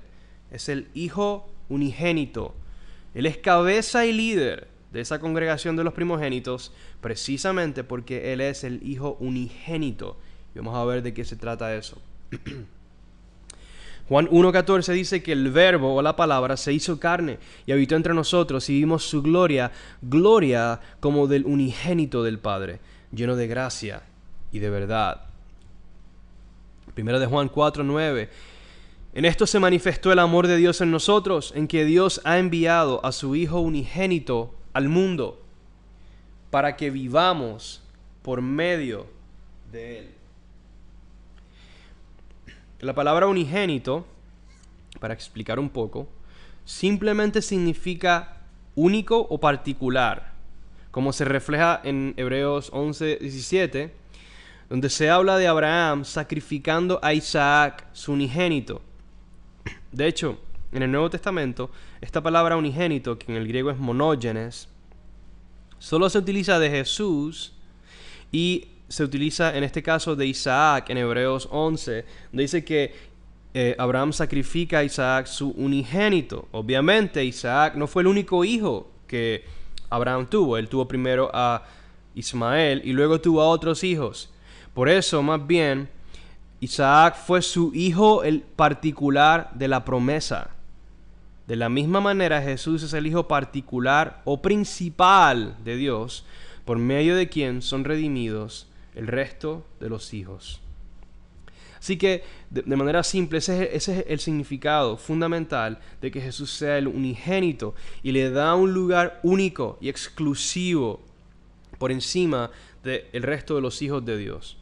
A: es el Hijo unigénito. Él es cabeza y líder de esa congregación de los primogénitos, precisamente porque Él es el Hijo unigénito. Y vamos a ver de qué se trata eso. Juan 1:14 dice que el verbo o la palabra se hizo carne y habitó entre nosotros y vimos su gloria, gloria como del unigénito del Padre, lleno de gracia y de verdad. Primera de Juan 4:9. En esto se manifestó el amor de Dios en nosotros, en que Dios ha enviado a su Hijo unigénito al mundo para que vivamos por medio de Él. La palabra unigénito, para explicar un poco, simplemente significa único o particular, como se refleja en Hebreos 11:17, donde se habla de Abraham sacrificando a Isaac, su unigénito. De hecho, en el Nuevo Testamento, esta palabra unigénito, que en el griego es monógenes, solo se utiliza de Jesús y se utiliza en este caso de Isaac en Hebreos 11, donde dice que Abraham sacrifica a Isaac, su unigénito. Obviamente Isaac no fue el único hijo que Abraham tuvo. Él tuvo primero a Ismael y luego tuvo a otros hijos. Por eso, más bien, Isaac fue su hijo el particular de la promesa. De la misma manera, Jesús es el hijo particular o principal de Dios, por medio de quien son redimidos el resto de los hijos. Así que, de manera simple, ese es el significado fundamental de que Jesús sea el unigénito y le da un lugar único y exclusivo por encima del resto de los hijos de Dios.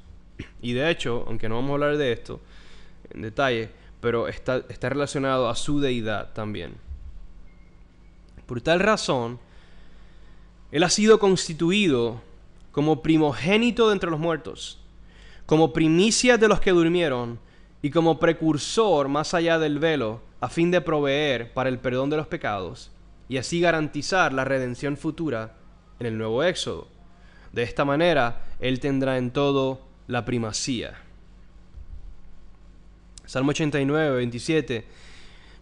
A: Y de hecho, aunque no vamos a hablar de esto en detalle, pero está relacionado a su deidad también. Por tal razón, Él ha sido constituido como primogénito de entre los muertos, como primicia de los que durmieron y como precursor más allá del velo, a fin de proveer para el perdón de los pecados y así garantizar la redención futura en el nuevo Éxodo. De esta manera, Él tendrá en todo la primacía. Salmo 89:27.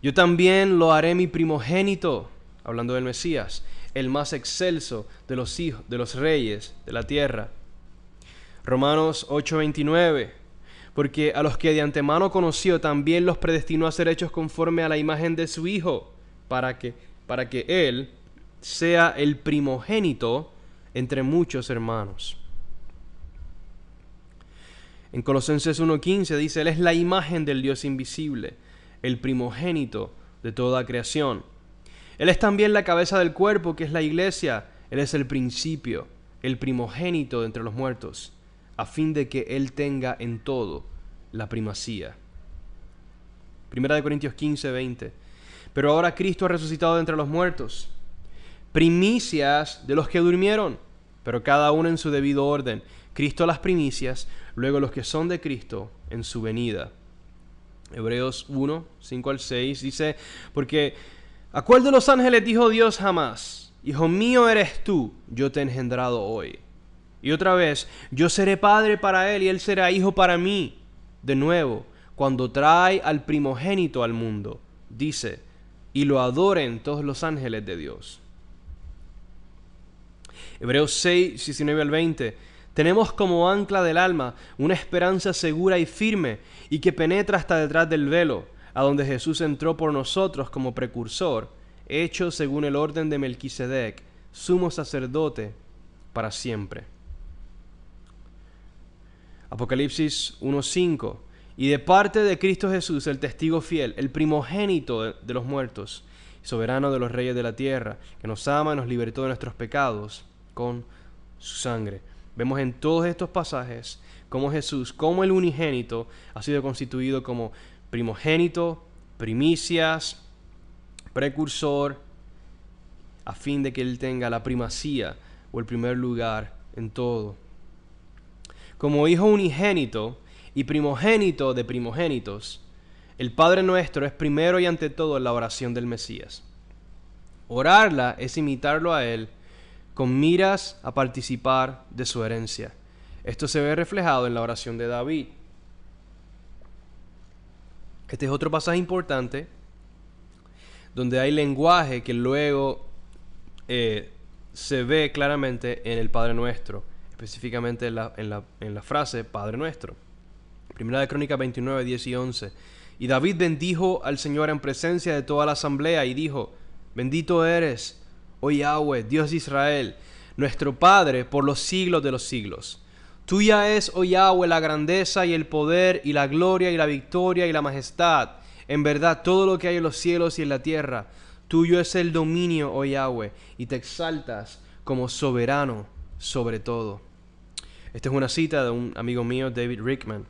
A: Yo también lo haré mi primogénito, hablando del Mesías, el más excelso de los hijos, de los reyes de la tierra. Romanos 8:29. Porque a los que de antemano conoció también los predestinó a ser hechos conforme a la imagen de su Hijo, para que Él sea el primogénito entre muchos hermanos. En Colosenses 1:15 dice, Él es la imagen del Dios invisible, el primogénito de toda creación. Él es también la cabeza del cuerpo, que es la iglesia. Él es el principio, el primogénito de entre los muertos, a fin de que Él tenga en todo la primacía. Primera de Corintios 15:20. Pero ahora Cristo ha resucitado de entre los muertos, primicias de los que durmieron, pero cada uno en su debido orden. Cristo las primicias, luego los que son de Cristo en su venida. Hebreos 1:5-6 dice, porque ¿a cuál de los ángeles dijo Dios jamás? Hijo mío eres tú, yo te he engendrado hoy. Y otra vez, yo seré padre para él y él será hijo para mí. De nuevo, cuando trae al primogénito al mundo, dice, y lo adoren todos los ángeles de Dios. Hebreos 6:19-20. Tenemos como ancla del alma una esperanza segura y firme y que penetra hasta detrás del velo, a donde Jesús entró por nosotros como precursor, hecho según el orden de Melquisedec, sumo sacerdote para siempre. Apocalipsis 1:5. Y de parte de Cristo Jesús, el testigo fiel, el primogénito de los muertos, soberano de los reyes de la tierra, que nos ama y nos libertó de nuestros pecados con su sangre. Vemos en todos estos pasajes cómo Jesús, como el unigénito, ha sido constituido como primogénito, primicias, precursor, a fin de que Él tenga la primacía o el primer lugar en todo. Como hijo unigénito y primogénito de primogénitos, el Padre nuestro es primero y ante todo la oración del Mesías. Orarla es imitarlo a Él con miras a participar de su herencia. Esto se ve reflejado en la oración de David. Este es otro pasaje importante donde hay lenguaje que luego se ve claramente en el Padre Nuestro, específicamente en la frase Padre Nuestro. Primera de Crónicas 29, 10 y 11. Y David bendijo al Señor en presencia de toda la asamblea y dijo: Bendito eres, oh Yahweh, Dios de Israel, nuestro Padre por los siglos de los siglos. Tuya es, oh Yahweh, la grandeza y el poder y la gloria y la victoria y la majestad. En verdad, todo lo que hay en los cielos y en la tierra. Tuyo es el dominio, oh Yahweh, y te exaltas como soberano sobre todo. Esta es una cita de un amigo mío, David Rickman.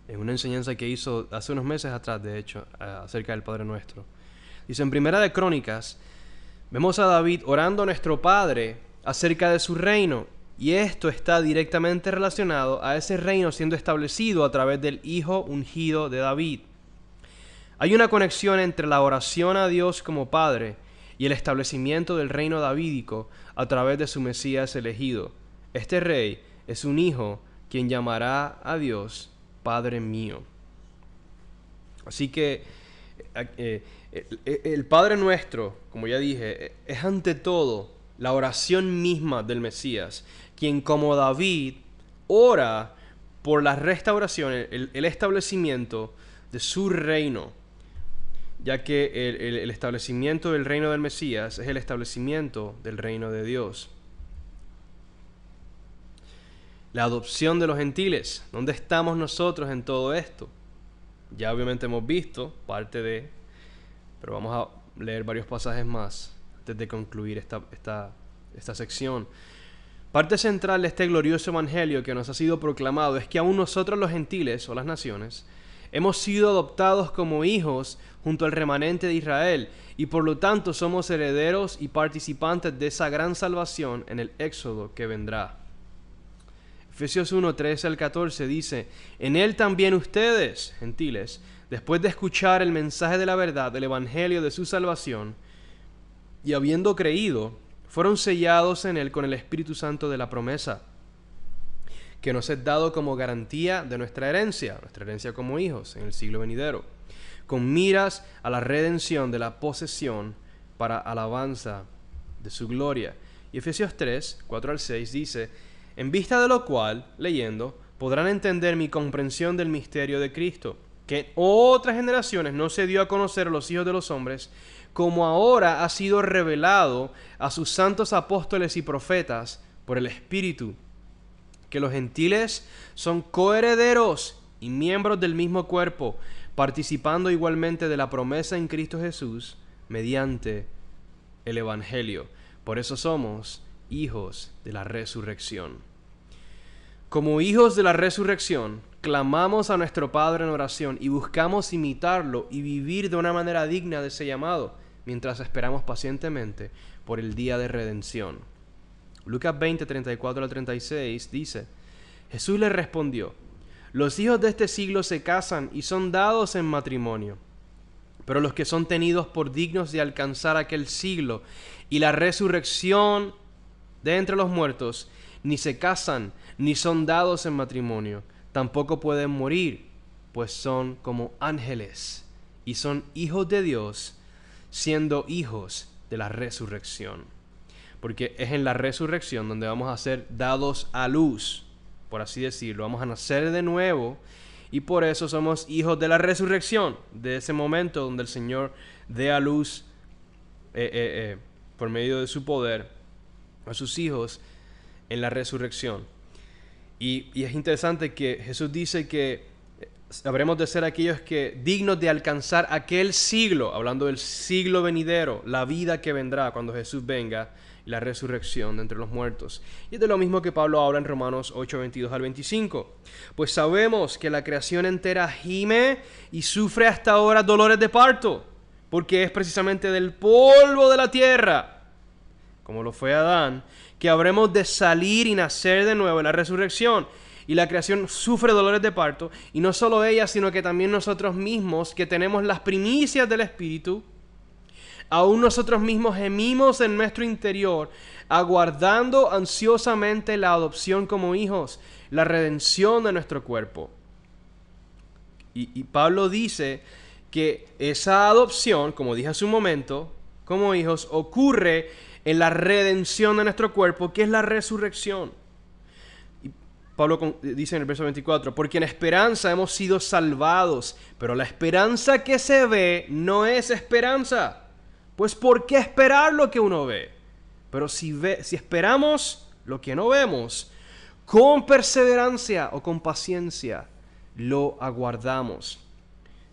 A: Es una enseñanza que hizo hace unos meses atrás, de hecho, acerca del Padre Nuestro. Dice, en Primera de Crónicas, vemos a David orando a nuestro Padre acerca de su reino. Y esto está directamente relacionado a ese reino siendo establecido a través del Hijo ungido de David. Hay una conexión entre la oración a Dios como Padre y el establecimiento del reino davídico a través de su Mesías elegido. Este rey es un hijo quien llamará a Dios Padre mío. Así que el Padre Nuestro, como ya dije, es ante todo la oración misma del Mesías, quien como David ora por la restauración, el establecimiento de su reino, ya que el establecimiento del reino del Mesías es el establecimiento del reino de Dios. La adopción de los gentiles, ¿dónde estamos nosotros en todo esto? Ya obviamente hemos visto parte de, pero vamos a leer varios pasajes más antes de concluir esta sección. Parte central de este glorioso evangelio que nos ha sido proclamado es que aún nosotros los gentiles o las naciones hemos sido adoptados como hijos junto al remanente de Israel y por lo tanto somos herederos y participantes de esa gran salvación en el éxodo que vendrá. Efesios 1, 13 al 14 dice, en él también ustedes, gentiles, después de escuchar el mensaje de la verdad, del evangelio de su salvación, y habiendo creído, fueron sellados en él con el Espíritu Santo de la promesa, que nos es dado como garantía de nuestra herencia como hijos en el siglo venidero, con miras a la redención de la posesión para alabanza de su gloria. Y Efesios 3, 4 al 6 dice, en vista de lo cual, leyendo, podrán entender mi comprensión del misterio de Cristo, que en otras generaciones no se dio a conocer a los hijos de los hombres, como ahora ha sido revelado a sus santos apóstoles y profetas por el Espíritu, que los gentiles son coherederos y miembros del mismo cuerpo, participando igualmente de la promesa en Cristo Jesús mediante el Evangelio. Por eso somos hijos de la resurrección. Como hijos de la resurrección, clamamos a nuestro Padre en oración y buscamos imitarlo y vivir de una manera digna de ese llamado, mientras esperamos pacientemente por el día de redención. Lucas 20, 34 al 36 dice, Jesús le respondió, los hijos de este siglo se casan y son dados en matrimonio, pero los que son tenidos por dignos de alcanzar aquel siglo y la resurrección de entre los muertos, ni se casan, ni son dados en matrimonio, tampoco pueden morir, pues son como ángeles, y son hijos de Dios, siendo hijos de la resurrección. Porque es en la resurrección donde vamos a ser dados a luz, por así decirlo, vamos a nacer de nuevo, y por eso somos hijos de la resurrección, de ese momento donde el Señor dé a luz por medio de su poder a sus hijos en la resurrección. Y es interesante que Jesús dice que habremos de ser aquellos que dignos de alcanzar aquel siglo, hablando del siglo venidero, la vida que vendrá cuando Jesús venga, y la resurrección de entre los muertos. Y es de lo mismo que Pablo habla en Romanos 8, 22 al 25. Pues sabemos que la creación entera gime y sufre hasta ahora dolores de parto, porque es precisamente del polvo de la tierra, como lo fue Adán, que habremos de salir y nacer de nuevo en la resurrección. Y la creación sufre dolores de parto, y no solo ella, sino que también nosotros mismos, que tenemos las primicias del Espíritu, aún nosotros mismos gemimos en nuestro interior, aguardando ansiosamente la adopción como hijos, la redención de nuestro cuerpo. Y Pablo dice que esa adopción, como dije hace un momento, como hijos, ocurre en la redención de nuestro cuerpo, que es la resurrección. Y Pablo dice en el verso 24, porque en esperanza hemos sido salvados, pero la esperanza que se ve no es esperanza. Pues ¿por qué esperar lo que uno ve? Pero si esperamos lo que no vemos, con perseverancia o con paciencia lo aguardamos.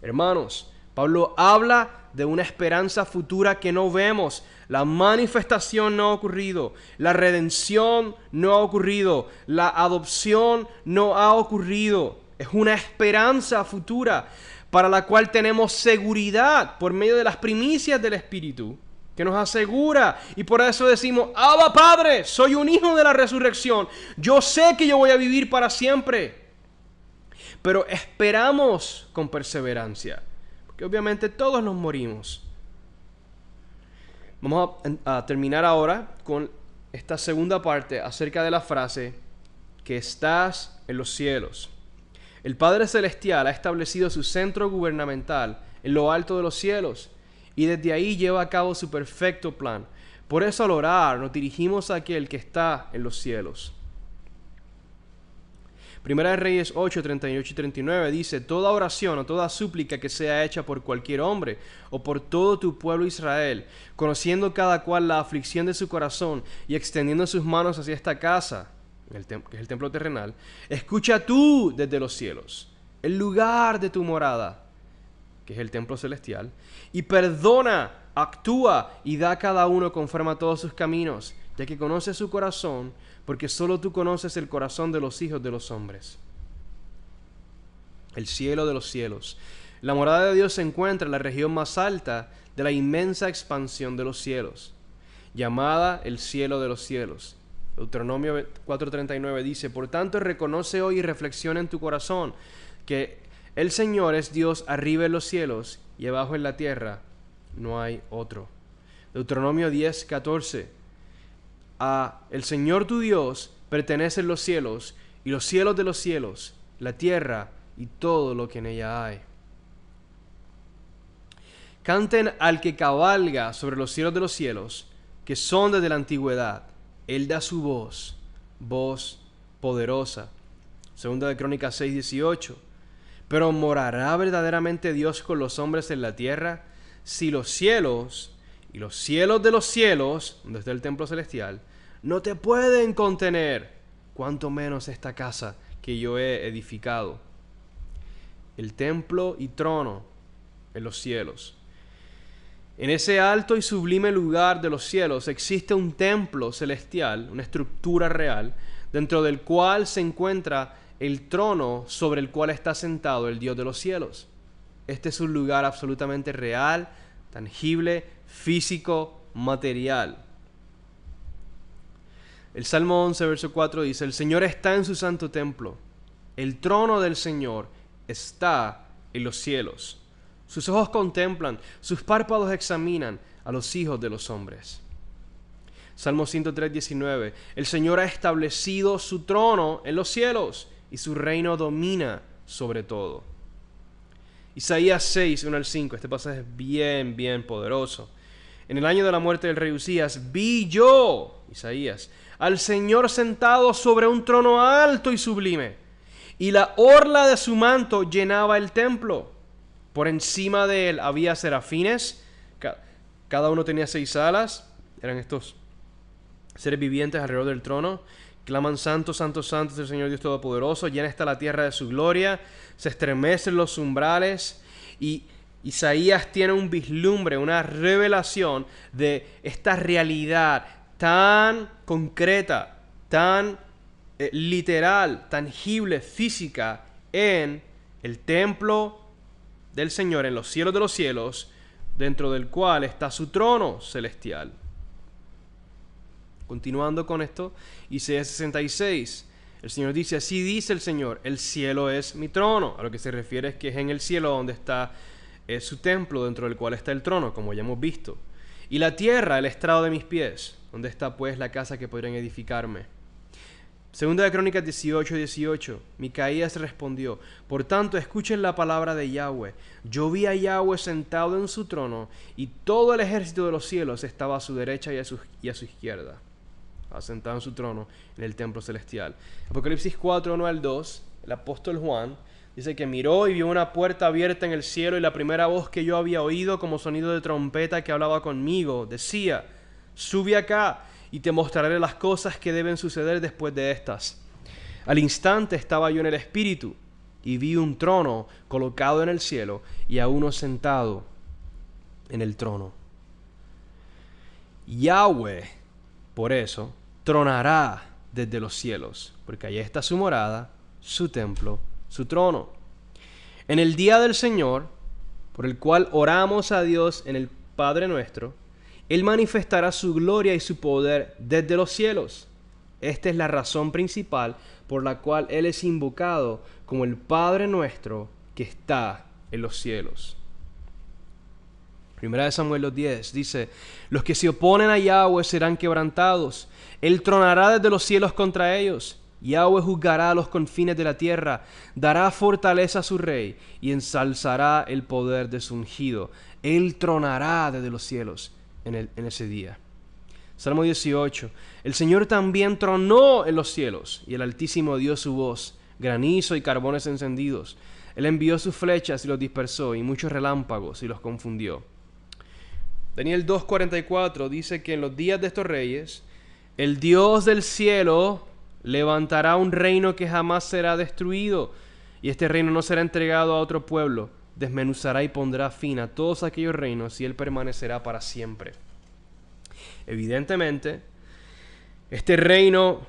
A: Hermanos, Pablo habla de una esperanza futura que no vemos. La manifestación no ha ocurrido, la redención no ha ocurrido, la adopción no ha ocurrido. Es una esperanza futura para la cual tenemos seguridad por medio de las primicias del Espíritu, que nos asegura, y por eso decimos, Abba Padre, soy un hijo de la resurrección, yo sé que yo voy a vivir para siempre, pero esperamos con perseverancia, porque obviamente todos nos morimos. Vamos a terminar ahora con esta segunda parte acerca de la frase, que estás en los cielos. El Padre Celestial ha establecido su centro gubernamental en lo alto de los cielos, y desde ahí lleva a cabo su perfecto plan. Por eso al orar nos dirigimos a aquel que está en los cielos. Primera de Reyes 8, 38 y 39 dice, toda oración o toda súplica que sea hecha por cualquier hombre o por todo tu pueblo Israel, conociendo cada cual la aflicción de su corazón y extendiendo sus manos hacia esta casa, que es el templo terrenal, escucha tú desde los cielos, el lugar de tu morada, que es el templo celestial, y perdona, actúa y da a cada uno conforme a todos sus caminos, ya que conoces su corazón, porque solo tú conoces el corazón de los hijos de los hombres. El cielo de los cielos. La morada de Dios se encuentra en la región más alta de la inmensa expansión de los cielos, llamada el cielo de los cielos. Deuteronomio 4:39 dice, por tanto reconoce hoy y reflexiona en tu corazón que el Señor es Dios arriba en los cielos y abajo en la tierra no hay otro. Deuteronomio 10:14, a el Señor tu Dios pertenecen los cielos y los cielos de los cielos, la tierra y todo lo que en ella hay. Canten al que cabalga sobre los cielos de los cielos, que son desde la antigüedad. Él da su voz, voz poderosa. Segunda de Crónicas 6:18. Pero ¿morará verdaderamente Dios con los hombres en la tierra? Si los cielos y los cielos de los cielos, donde está el templo celestial, no te pueden contener, cuanto menos esta casa que yo he edificado. El templo y trono en los cielos. En ese alto y sublime lugar de los cielos existe un templo celestial, una estructura real, dentro del cual se encuentra el trono sobre el cual está sentado el Dios de los cielos. Este es un lugar absolutamente real, tangible, físico, material. El Salmo 11, verso 4 dice, el Señor está en su santo templo. El trono del Señor está en los cielos. Sus ojos contemplan, sus párpados examinan a los hijos de los hombres. Salmo 103, 19. El Señor ha establecido su trono en los cielos y su reino domina sobre todo. Isaías 6, 1 al 5. Este pasaje es bien poderoso. En el año de la muerte del rey Usías, vi yo, Isaías, al Señor sentado sobre un trono alto y sublime, y la orla de su manto llenaba el templo. Por encima de él había serafines, cada uno tenía 6 alas, eran estos seres vivientes alrededor del trono. Claman, santo, santo, santo es el Señor Dios Todopoderoso, llena está la tierra de su gloria, se estremecen los umbrales, y Isaías tiene un vislumbre, una revelación de esta realidad tan concreta, tan literal, tangible, física, en el templo del Señor, en los cielos de los cielos, dentro del cual está su trono celestial. Continuando con esto, Isaías 66, el Señor dice, así dice el Señor, el cielo es mi trono. A lo que se refiere es que es en el cielo donde está su templo, dentro del cual está el trono, como ya hemos visto. Y la tierra, el estrado de mis pies, donde está pues la casa que podrían edificarme. Segunda de Crónicas 18:18. Micaías respondió: por tanto, escuchen la palabra de Yahweh. Yo vi a Yahweh sentado en su trono, y todo el ejército de los cielos estaba a su derecha y a su izquierda, sentado en su trono en el templo celestial. Apocalipsis 4:1-2, el apóstol Juan dice que miró y vio una puerta abierta en el cielo, y la primera voz que yo había oído como sonido de trompeta que hablaba conmigo decía: sube acá y te mostraré las cosas que deben suceder después de estas. Al instante estaba yo en el Espíritu, y vi un trono colocado en el cielo, y a uno sentado en el trono. Yahweh, por eso, tronará desde los cielos, porque allí está su morada, su templo, su trono. En el día del Señor, por el cual oramos a Dios en el Padre nuestro, Él manifestará su gloria y su poder desde los cielos. Esta es la razón principal por la cual Él es invocado como el Padre nuestro que está en los cielos. Primera de Samuel 2:10 dice: los que se oponen a Yahweh serán quebrantados. Él tronará desde los cielos contra ellos. Yahweh juzgará a los confines de la tierra, dará fortaleza a su rey y ensalzará el poder de su ungido. Él tronará desde los cielos en ese día. Salmo 18. El Señor también tronó en los cielos, y el Altísimo dio su voz, granizo y carbones encendidos. Él envió sus flechas y los dispersó, y muchos relámpagos y los confundió. Daniel 2:44 dice que en los días de estos reyes, el Dios del cielo levantará un reino que jamás será destruido, y este reino no será entregado a otro pueblo. Desmenuzará y pondrá fin a todos aquellos reinos, y Él permanecerá para siempre. Evidentemente, este reino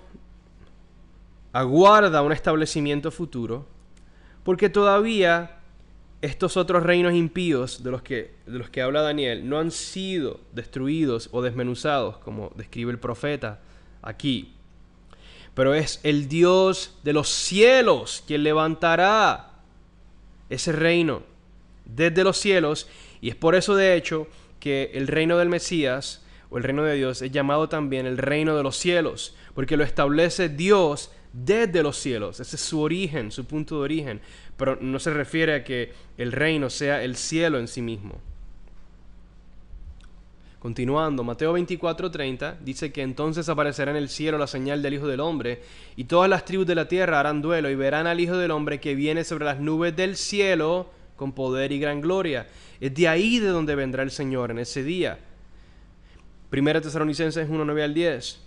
A: aguarda un establecimiento futuro, porque todavía estos otros reinos impíos de los que habla Daniel no han sido destruidos o desmenuzados, como describe el profeta aquí. Pero es el Dios de los cielos quien levantará ese reino desde los cielos, y es por eso de hecho que el reino del Mesías o el reino de Dios es llamado también el reino de los cielos, porque lo establece Dios desde los cielos. Ese es su origen, su punto de origen, pero no se refiere a que el reino sea el cielo en sí mismo. Continuando, Mateo 24:30 dice que entonces aparecerá en el cielo la señal del Hijo del Hombre, y todas las tribus de la tierra harán duelo y verán al Hijo del Hombre que viene sobre las nubes del cielo con poder y gran gloria. Es de ahí de donde vendrá el Señor en ese día. Primera Tesalonicenses 1:9-10.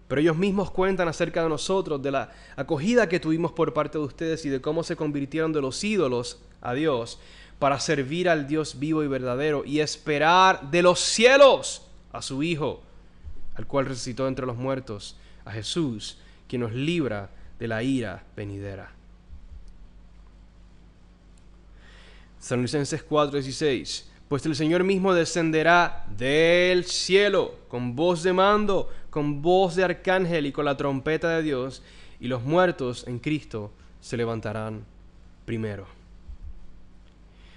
A: Pero ellos mismos cuentan acerca de nosotros, de la acogida que tuvimos por parte de ustedes y de cómo se convirtieron de los ídolos a Dios para servir al Dios vivo y verdadero y esperar de los cielos a su Hijo, al cual resucitó entre los muertos, a Jesús, quien nos libra de la ira venidera. Tesalonicenses 4:16. Pues el Señor mismo descenderá del cielo con voz de mando, con voz de arcángel y con la trompeta de Dios, y los muertos en Cristo se levantarán primero.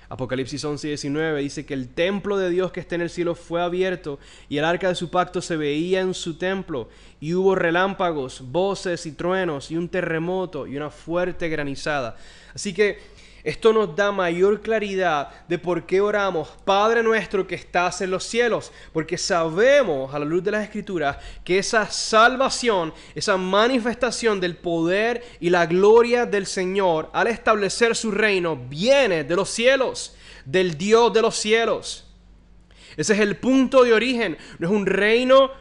A: Apocalipsis 11:19 dice que el templo de Dios que está en el cielo fue abierto, y el arca de su pacto se veía en su templo, y hubo relámpagos, voces y truenos, y un terremoto y una fuerte granizada. Así que esto nos da mayor claridad de por qué oramos: Padre nuestro que estás en los cielos, porque sabemos a la luz de las Escrituras que esa salvación, esa manifestación del poder y la gloria del Señor al establecer su reino viene de los cielos, del Dios de los cielos. Ese es el punto de origen. No es un reino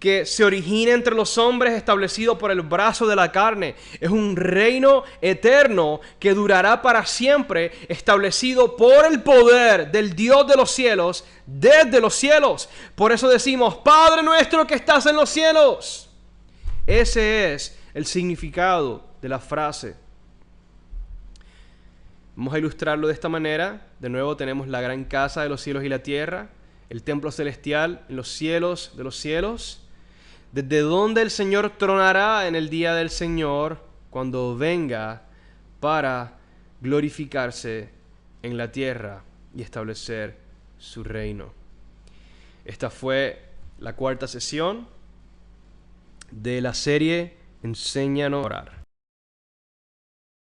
A: que se origina entre los hombres establecido por el brazo de la carne. Es un reino eterno que durará para siempre, establecido por el poder del Dios de los cielos, desde los cielos. Por eso decimos: Padre nuestro que estás en los cielos. Ese es el significado de la frase. Vamos a ilustrarlo de esta manera. De nuevo tenemos la gran casa de los cielos y la tierra, el templo celestial en los cielos de los cielos, desde donde el Señor tronará en el día del Señor, cuando venga para glorificarse en la tierra y establecer su reino. Esta fue la cuarta sesión de la serie enséñanos a orar.